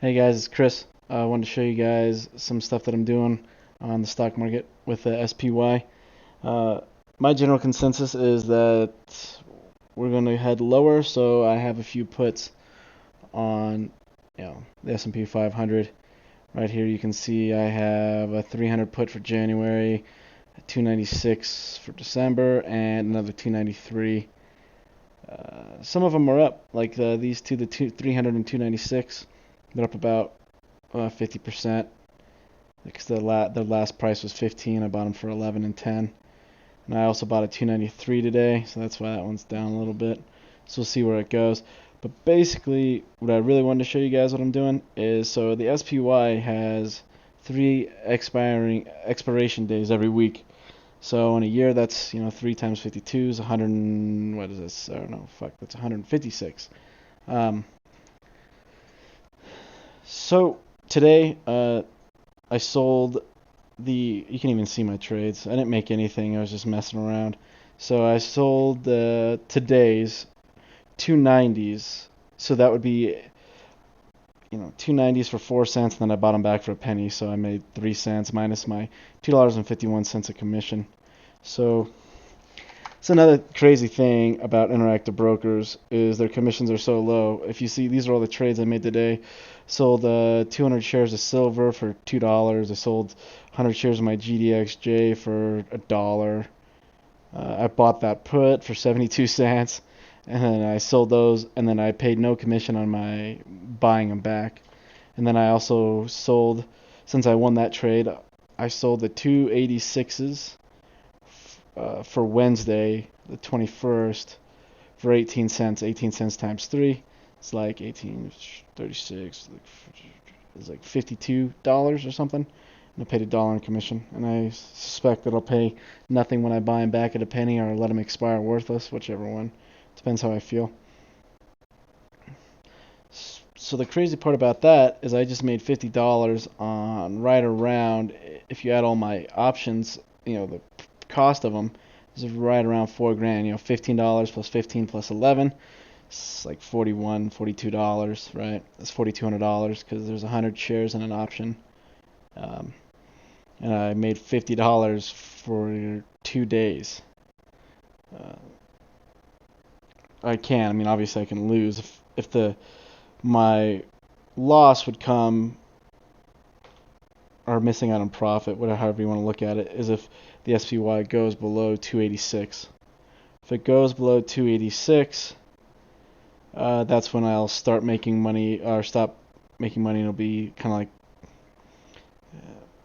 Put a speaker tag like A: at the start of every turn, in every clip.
A: Hey guys, it's Chris. I wanted to show you guys some stuff that I'm doing on the stock market with the SPY. Uh, my general consensus is that we're going to head lower, so I have a few puts on, the S&P 500. Right here you can see I have a 300 put for January, a 296 for December, and another 293. Some of them are up, like these two, the 300 and 296. They're up about 50%, because the last price was 15. I bought them for 11 and 10. And I also bought a 293 today, so that's why that one's down a little bit. So we'll see where it goes. But basically, what I really wanted to show you guys what I'm doing is, so the SPY has three expiration days every week. So in a year, that's 3 times 52 is 100. What is this? I don't know. Fuck, that's 156. Um, so today, I sold you can even see my trades. I didn't make anything. I was just messing around. So I sold today's 290s. So that would be 290s for 4 cents, and then I bought them back for a penny. So I made 3 cents minus my $2.51 of commission. So it's another crazy thing about interactive brokers is their commissions are so low. If you see, these are all the trades I made today. Sold 200 shares of silver for $2. I sold 100 shares of my GDXJ for $1. I bought that put for 72 cents, and then I sold those, and then I paid no commission on my buying them back. And then I also sold, since I won that trade, I sold the 286s for Wednesday, the 21st, for 18 cents. 18 cents times 3. It's like 1836. It's like $52 or something. And I paid $1 in commission. And I suspect that I'll pay nothing when I buy them back at a penny or let them expire worthless, whichever one. Depends how I feel. So the crazy part about that is I just made $50 on right around, if you add all my options, the cost of them is right around 4 grand. $15 plus 15 plus 11, it's like $42, right? That's $4,200 because there's 100 shares in an option. And I made $50 for 2 days. I mean, obviously I can lose if my loss would come, or missing out on profit, whatever, however you want to look at it, is if the SPY goes below 286. If it goes below 286, that's when I'll start making money, or stop making money, and it'll be kind of like,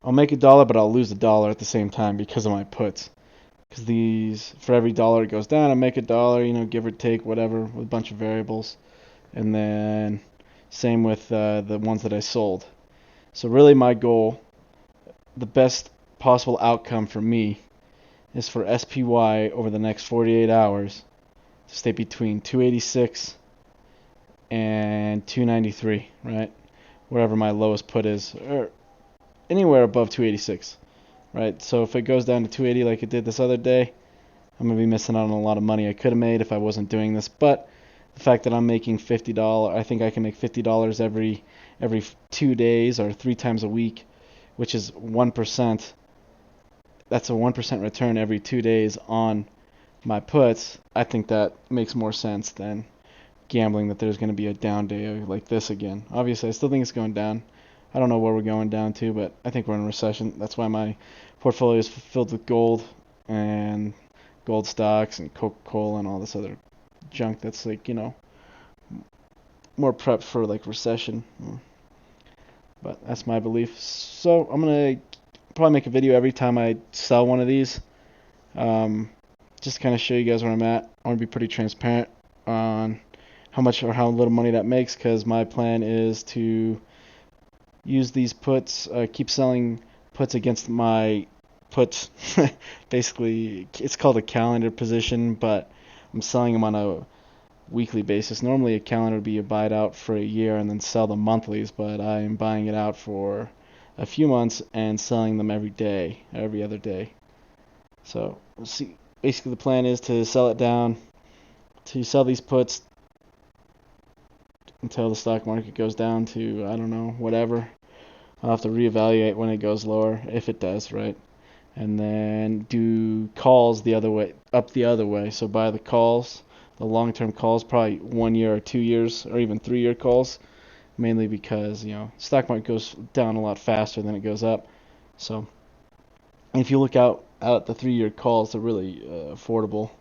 A: I'll make $1, but I'll lose $1 at the same time because of my puts. Because for every dollar it goes down, I make $1, give or take, whatever, with a bunch of variables. And then same with the ones that I sold. So really my goal, the best possible outcome for me, is for SPY over the next 48 hours to stay between 286 and 293, right? Wherever my lowest put is, or anywhere above 286, right? So if it goes down to 280 like it did this other day, I'm going to be missing out on a lot of money I could have made if I wasn't doing this. But the fact that I'm making $50, I think I can make $50 every 2 days or 3 times a week, which is 1%. That's a 1% return every 2 days on my puts. I think that makes more sense than gambling that there's going to be a down day like this again. Obviously, I still think it's going down. I don't know where we're going down to, but I think we're in a recession. That's why my portfolio is filled with gold and gold stocks and Coca-Cola and all this other junk that's like, more prepped for like recession. But that's my belief. So I'm going to probably make a video every time I sell one of these. Just to kind of show you guys where I'm at. I want to be pretty transparent on how much or how little money that makes, because my plan is to use these puts, keep selling puts against my puts. Basically, it's called a calendar position, but I'm selling them on a weekly basis. Normally a calendar would be a buy it out for a year and then sell the monthlies, but I'm buying it out for a few months and selling them every other day. So we'll see. Basically the plan is to sell these puts until the stock market goes down to, I don't know, whatever. I'll have to reevaluate when it goes lower, if it does, right? And then do calls the other way, up the other way. So buy the calls, the long-term calls, probably 1 year or 2 years or even 3-year calls, mainly because, stock market goes down a lot faster than it goes up. So if you look out at the 3-year calls, they're really affordable,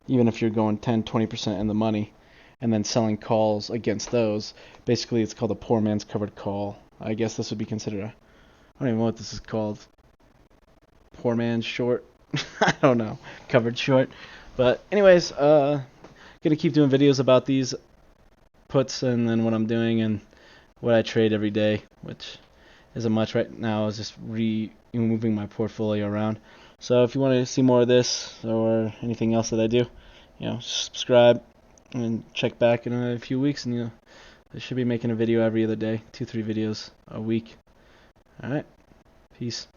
A: even if you're going 10-20% in the money and then selling calls against those. Basically, it's called a poor man's covered call. I guess this would be considered I don't even know what this is called. Poor man's short. I don't know. Covered short. But anyways, gonna keep doing videos about these puts and then what I'm doing and what I trade every day, which isn't much right now. Is just moving my portfolio around. So if you want to see more of this or anything else that I do, subscribe and check back in a few weeks, and I should be making a video every other day, 2-3 videos a week. All right, peace.